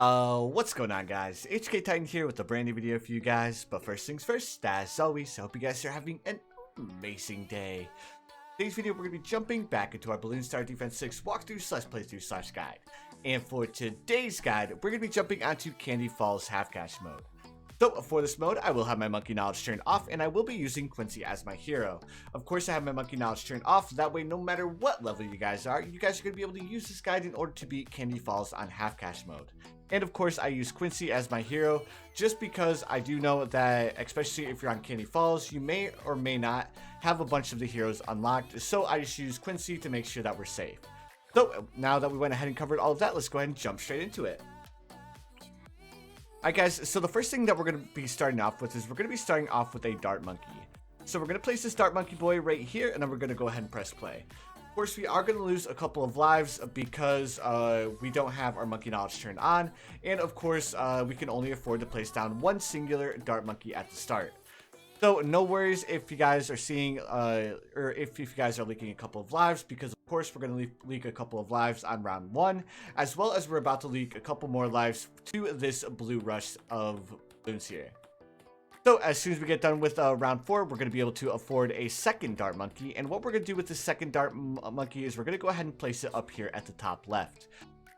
What's going on, guys? HK Titan here with a brand new video for you guys. But first things first, as always, I hope you guys are having an amazing day. Today's video, we're going to be jumping back into our Bloons Tower Defense 6 walkthrough/playthrough/guide. And for today's guide, we're going to be jumping onto Candy Falls Half Cash mode. So for this mode, I will have my monkey knowledge turned off, and I will be using Quincy as my hero. Of course, I have my monkey knowledge turned off, that way no matter what level you guys are going to be able to use this guide in order to beat Candy Falls on Half Cash mode. And of course, I use Quincy as my hero, just because I do know that, especially if you're on Candy Falls, you may or may not have a bunch of the heroes unlocked, so I just use Quincy to make sure that we're safe. So now that we went ahead and covered all of that, let's go ahead and jump straight into it. Alright guys, so the first thing that we're going to be starting off with is we're going to be starting off with a dart monkey. So we're going to place this dart monkey boy right here, and then we're going to go ahead and press play. Of course, we are going to lose a couple of lives because we don't have our monkey knowledge turned on, and of course we can only afford to place down one singular dart monkey at the start. So no worries if you guys are seeing or if you guys are leaking a couple of lives, because of course we're going to leak a couple of lives on round 1, as well as we're about to leak a couple more lives to this blue rush of balloons here. So as soon as we get done with round 4, we're going to be able to afford a second dart monkey, and what we're going to do with the second dart monkey is we're going to go ahead and place it up here at the top left.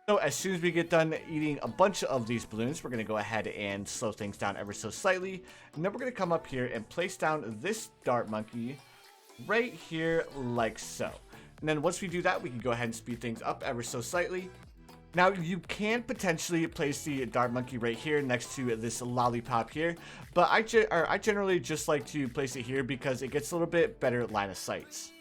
So as soon as we get done eating a bunch of these balloons, we're going to go ahead and slow things down ever so slightly. And then we're going to come up here and place down this dart monkey right here like so. And then once we do that, we can go ahead and speed things up ever so slightly. Now you can potentially place the dart monkey right here next to this lollipop here, but I generally just like to place it here because it gets a little bit better line of sight.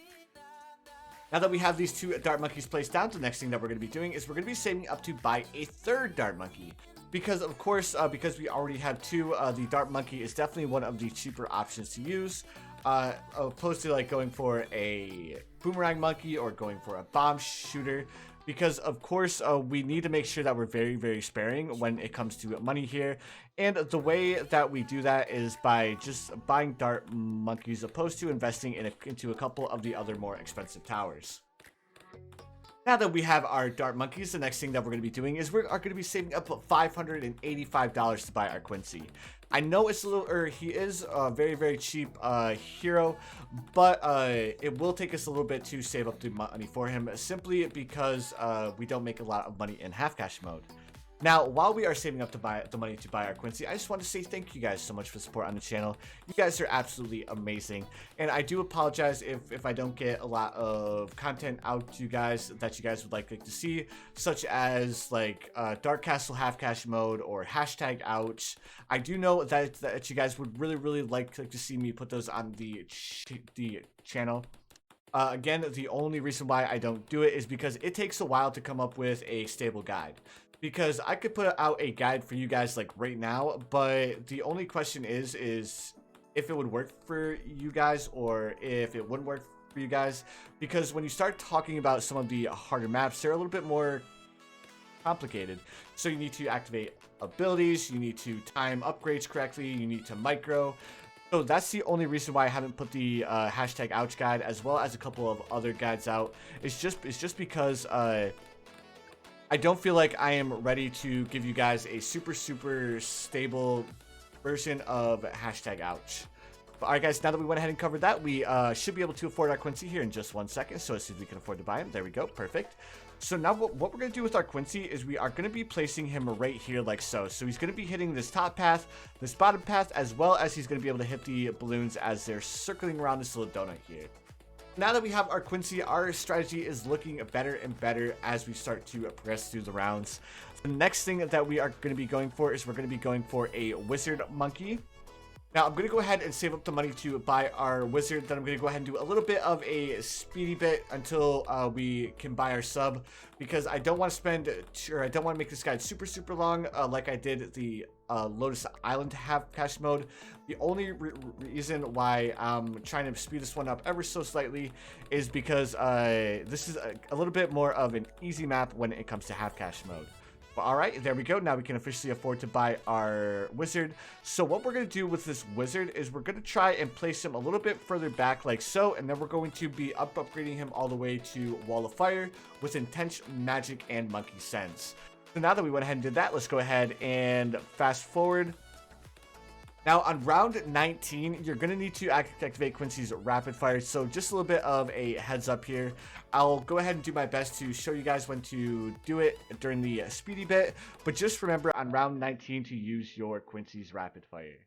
Now that we have these two dart monkeys placed down, the next thing that we're going to be doing is we're going to be saving up to buy a third dart monkey. Because of course, because we already have two, the dart monkey is definitely one of the cheaper options to use. Opposed to like going for a boomerang monkey or going for a bomb shooter. Because of course, we need to make sure that we're very sparing when it comes to money here. And the way that we do that is by just buying dart monkeys, opposed to investing into a couple of the other more expensive towers. Now that we have our dart monkeys, the next thing that we're going to be doing is we are going to be saving up $585 to buy our Quincy. I know it's a little, he is a very cheap hero, but it will take us a little bit to save up the money for him, simply because we don't make a lot of money in half cash mode. Now, while we are saving up the money to buy our Quincy, I just want to say thank you guys so much for the support on the channel. You guys are absolutely amazing, and I do apologize if I don't get a lot of content out to you guys that you guys would like to see, such as like Dark Castle half cash mode or hashtag ouch. I do know that you guys would really like to see me put those on the channel. Again, the only reason why I don't do it is because it takes a while to come up with a stable guide. Because I could put out a guide for you guys like right now, but the only question is if it would work for you guys or if it wouldn't work for you guys. Because when you start talking about some of the harder maps, they're a little bit more complicated. So you need to activate abilities, you need to time upgrades correctly, you need to micro. So that's the only reason why I haven't put the hashtag ouch guide as well as a couple of other guides out. It's just because I don't feel like I am ready to give you guys a super stable version of hashtag ouch. But alright guys, now that we went ahead and covered that, we should be able to afford our Quincy here in just 1 second. So as soon as we can afford to buy him, there we go, perfect. So now what we're going to do with our Quincy is we are going to be placing him right here like so. So he's going to be hitting this top path, this bottom path, as well as he's going to be able to hit the balloons as they're circling around this little donut here. Now that we have our Quincy, our strategy is looking better and better as we start to progress through the rounds. The next thing that we are going to be going for is we're going to be going for a wizard monkey. Now I'm going to go ahead and save up the money to buy our wizard. Then I'm going to go ahead and do a little bit of a speedy bit until we can buy our sub, because I don't want to spend, or I don't want to make this guide super long like I did the Lotus Island half cash mode. The only reason why I'm trying to speed this one up ever so slightly is because this is a little bit more of an easy map when it comes to half cash mode. But alright, there we go. Now we can officially afford to buy our wizard. So what we're going to do with this wizard is we're going to try and place him a little bit further back like so. And then we're going to be upgrading him all the way to Wall of Fire with Intense Magic and Monkey Sense. So now that we went ahead and did that, let's go ahead and fast forward. Now on round 19, you're going to need to activate Quincy's rapid fire. So just a little bit of a heads up here. I'll go ahead and do my best to show you guys when to do it during the speedy bit. But just remember on round 19 to use your Quincy's rapid fire.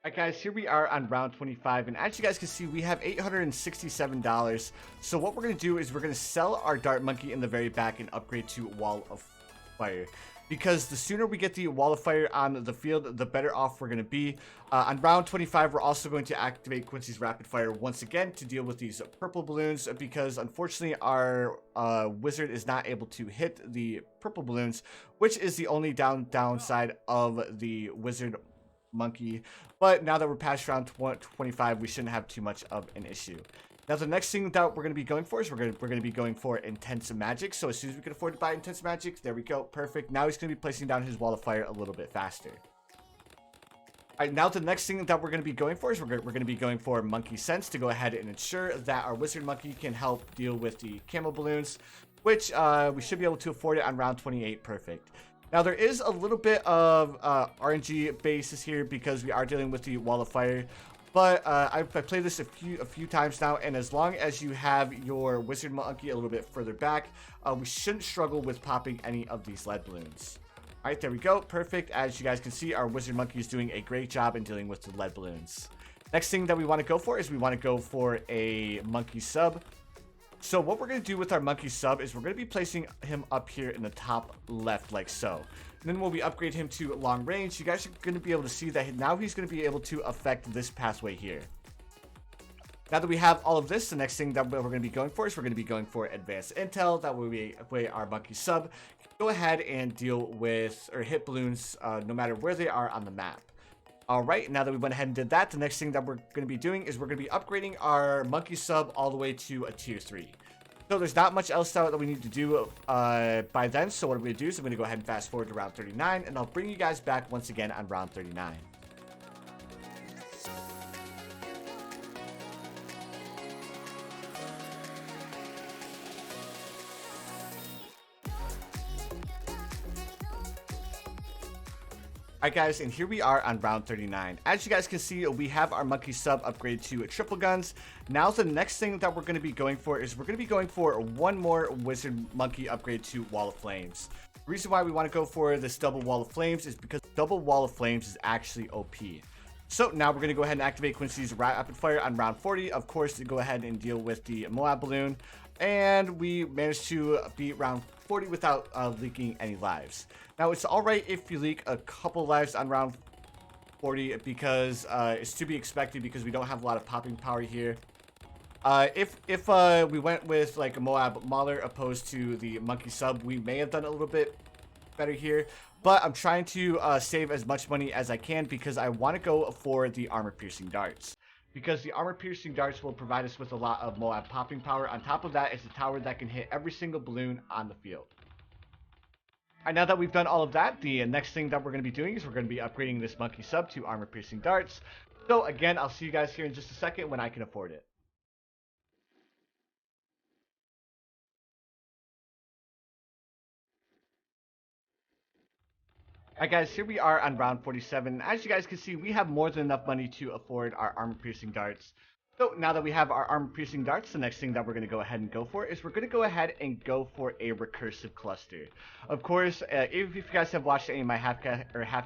Alright guys, here we are on round 25, and as you guys can see, we have $867. So what we're going to do is we're going to sell our Dart Monkey in the very back and upgrade to Wall of Fire. Because the sooner we get the Wall of Fire on the field, the better off we're going to be. On round 25, we're also going to activate Quincy's Rapid Fire once again to deal with these purple balloons, because unfortunately our wizard is not able to hit the purple balloons, which is the only downside of the wizard monkey. But now that we're past round 25, we shouldn't have too much of an issue. Now the next thing that we're going to be going for is we're going to be going for intense magic. So as soon as we can afford to buy intense magic, there we go, perfect. Now he's going to be placing down his Wall of Fire a little bit faster. Alright, now the next thing that we're going to be going for is we're going to be going for Monkey Sense to go ahead and ensure that our wizard monkey can help deal with the camo balloons, which we should be able to afford it on round 28, perfect. Now there is a little bit of RNG basis here because we are dealing with the Wall of Fire, but I've played this a few times now, and as long as you have your wizard monkey a little bit further back, we shouldn't struggle with popping any of these lead balloons. All right, there we go, perfect. As you guys can see, our wizard monkey is doing a great job in dealing with the lead balloons. Next thing that we want to go for is we want to go for a monkey sub. So what we're going to do with our monkey sub is we're going to be placing him up here in the top left like so. And then when we upgrade him to long range, you guys are going to be able to see that now he's going to be able to affect this pathway here. Now that we have all of this, the next thing that we're going to be going for is we're going to be going for advanced intel. That way our monkey sub can go ahead and deal with or hit balloons no matter where they are on the map. Alright, now that we went ahead and did that, the next thing that we're going to be doing is we're going to be upgrading our monkey sub all the way to a tier 3. So there's not much else that we need to do by then, so what I'm going to do is I'm going to go ahead and fast forward to round 39, and I'll bring you guys back once again on round 39. Alright guys, and here we are on round 39. As you guys can see, we have our monkey sub upgraded to triple guns. Now the next thing that we're going to be going for is we're going to be going for one more wizard monkey upgrade to Wall of Flames. The reason why we want to go for this double Wall of Flames is because double Wall of Flames is actually OP. So now we're going to go ahead and activate Quincy's Rapid Fire on round 40, of course, to go ahead and deal with the Moab balloon. And we managed to beat round 40 without leaking any lives. Now it's alright if you leak a couple lives on round 40 because it's to be expected because we don't have a lot of popping power here. If we went with like a Moab Mauler opposed to the monkey sub, we may have done a little bit better here. But I'm trying to save as much money as I can because I want to go for the armor piercing darts. Because the armor piercing darts will provide us with a lot of Moab popping power. On top of that, it's a tower that can hit every single balloon on the field. Alright, now that we've done all of that, the next thing that we're going to be doing is we're going to be upgrading this monkey sub to armor piercing darts. So again, I'll see you guys here in just a second when I can afford it. Alright guys, here we are on round 47. As you guys can see, we have more than enough money to afford our armor piercing darts. So now that we have our armor-piercing darts, the next thing that we're going to go ahead and go for is we're going to go ahead and go for a recursive cluster. Of course, if you guys have watched any of my half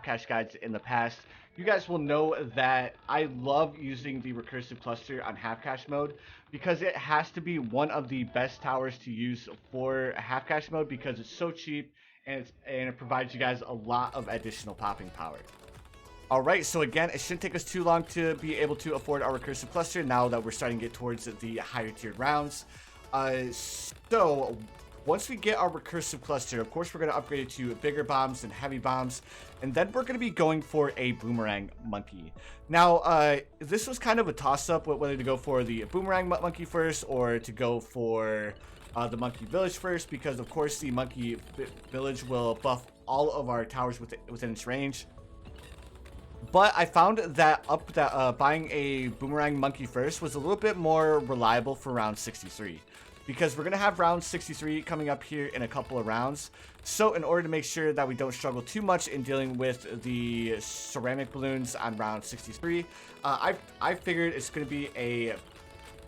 cache guides in the past, you guys will know that I love using the recursive cluster on half cache mode because it has to be one of the best towers to use for half cache mode because it's so cheap and it provides you guys a lot of additional popping power. Alright, so again, it shouldn't take us too long to be able to afford our recursive cluster now that we're starting to get towards the higher tiered rounds. So, once we get our recursive cluster, of course we're going to upgrade it to bigger bombs and heavy bombs, and then we're going to be going for a boomerang monkey. Now, this was kind of a toss-up whether to go for the boomerang monkey first or to go for the monkey village first, because of course the monkey village will buff all of our towers within its range. But I found that buying a boomerang monkey first was a little bit more reliable for round 63. Because we're going to have round 63 coming up here in a couple of rounds. So in order to make sure that we don't struggle too much in dealing with the ceramic balloons on round 63, I figured it's going to be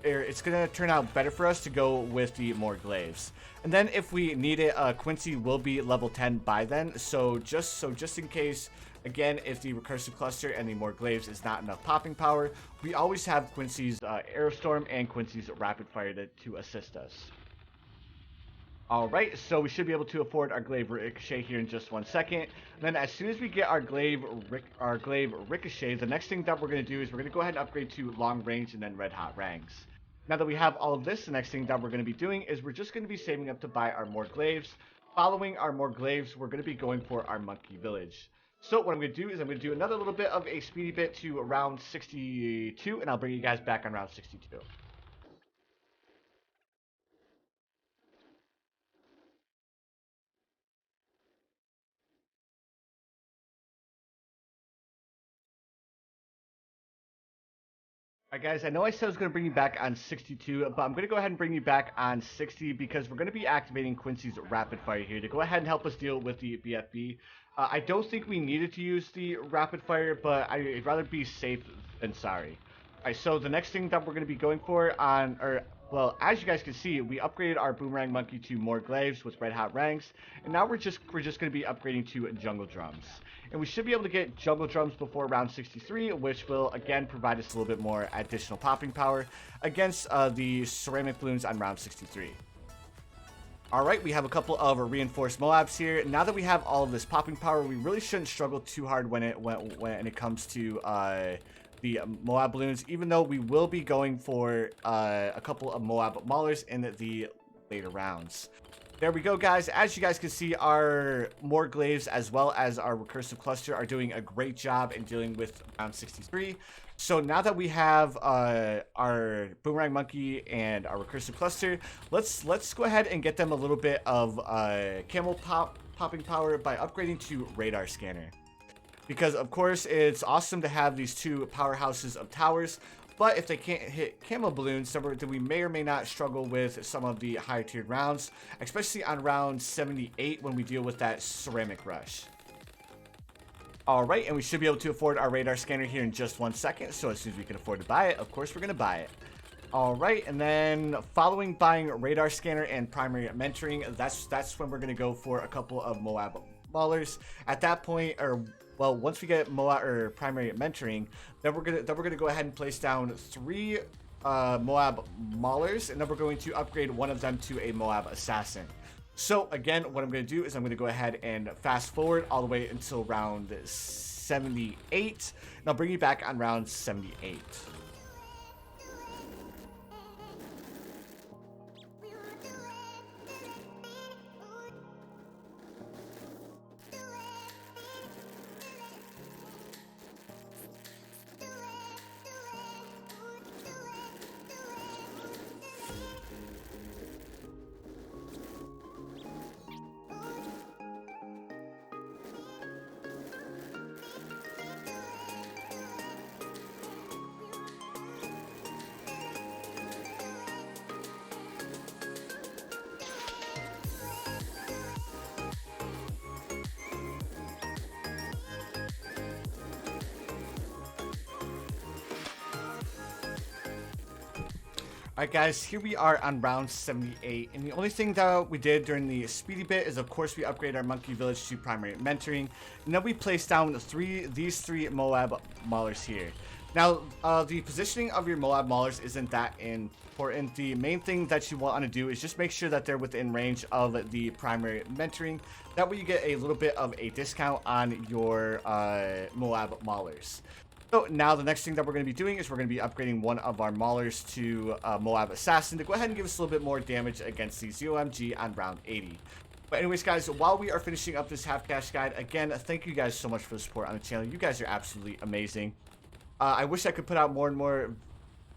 it's going to turn out better for us to go with the more glaives. And then if we need it, Quincy will be level 10 by then. So just in case, again, if the recursive cluster and the more glaives is not enough popping power, we always have Quincy's Aerostorm and Quincy's Rapid Fire to assist us. Alright, so we should be able to afford our glaive ricochet here in just 1 second. And then as soon as we get our glaive ricochet, the next thing that we're going to do is we're going to go ahead and upgrade to long range and then red hot rangs. Now that we have all of this, the next thing that we're going to be doing is we're just going to be saving up to buy our more glaives. Following our more glaives, we're going to be going for our monkey village. So what I'm going to do is I'm going to do another little bit of a speedy bit to round 62, and I'll bring you guys back on round 62. Alright guys, I know I said I was going to bring you back on 62, but I'm going to go ahead and bring you back on 60 because we're going to be activating Quincy's Rapid Fire here to go ahead and help us deal with the BFB. I don't think we needed to use the Rapid Fire, but I'd rather be safe than sorry. Alright, so the next thing that we're going to be going for well, as you guys can see, we upgraded our Boomerang Monkey to more glaives with red hot ranks, and now we're just going to be upgrading to jungle drums. And we should be able to get jungle drums before round 63, which will again provide us a little bit more additional popping power against the ceramic balloons on round 63. Alright, we have a couple of reinforced Moabs here. Now that we have all of this popping power, we really shouldn't struggle too hard when it comes to the Moab balloons, even though we will be going for a couple of Moab maulers in the later rounds. There we go, guys. As you guys can see, our more glaives as well as our recursive cluster are doing a great job in dealing with round 63. So now that we have our boomerang monkey and our recursive cluster, let's go ahead and get them a little bit of camel popping power by upgrading to radar scanner. Because of course it's awesome to have these two powerhouses of towers, but if they can't hit camo balloons, then we may or may not struggle with some of the higher tiered rounds, especially on round 78 when we deal with that ceramic rush. Alright, and we should be able to afford our radar scanner here in just 1 second, so as soon as we can afford to buy it, of course we're going to buy it. Alright, and then following buying radar scanner and primary mentoring, that's when we're going to go for a couple of Moab maulers. At that point, well, once we get Moab or primary mentoring, then we're gonna go ahead and place down 3 Moab maulers, and then we're going to upgrade one of them to a Moab assassin. So again, what I'm going to do is I'm going to go ahead and fast forward all the way until round 78, and I'll bring you back on round 78. Alright guys, here we are on round 78, and the only thing that we did during the speedy bit is of course we upgrade our monkey village to primary mentoring, and then we place down these three Moab maulers here. Now, the positioning of your Moab maulers isn't that important. The main thing that you want to do is just make sure that they're within range of the primary mentoring. That way you get a little bit of a discount on your Moab maulers. So now the next thing that we're going to be doing is we're going to be upgrading one of our maulers to Moab Assassin to go ahead and give us a little bit more damage against the ZOMG on round 80. But anyways guys, while we are finishing up this half cash guide, again, thank you guys so much for the support on the channel. You guys are absolutely amazing. I wish I could put out more and more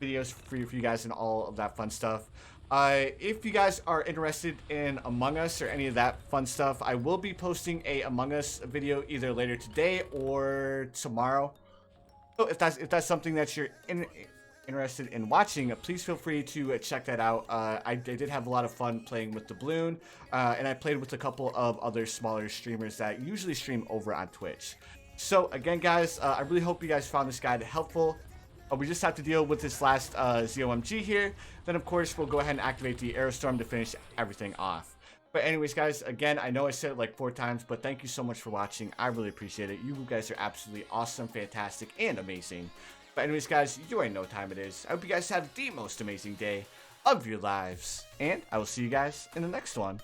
videos for you guys and all of that fun stuff. If you guys are interested in Among Us or any of that fun stuff, I will be posting a Among Us video either later today or tomorrow. So if that's something that you're interested in watching, please feel free to check that out. I did have a lot of fun playing with the Bloon, and I played with a couple of other smaller streamers that usually stream over on Twitch. So again guys, I really hope you guys found this guide helpful. We just have to deal with this last ZOMG here. Then of course we'll go ahead and activate the Aerostorm to finish everything off. But anyways guys, again, I know I said it like 4 times, but thank you so much for watching. I really appreciate it. You guys are absolutely awesome, fantastic, and amazing. But anyways guys, you already know what time it is. I hope you guys have the most amazing day of your lives. And I will see you guys in the next one.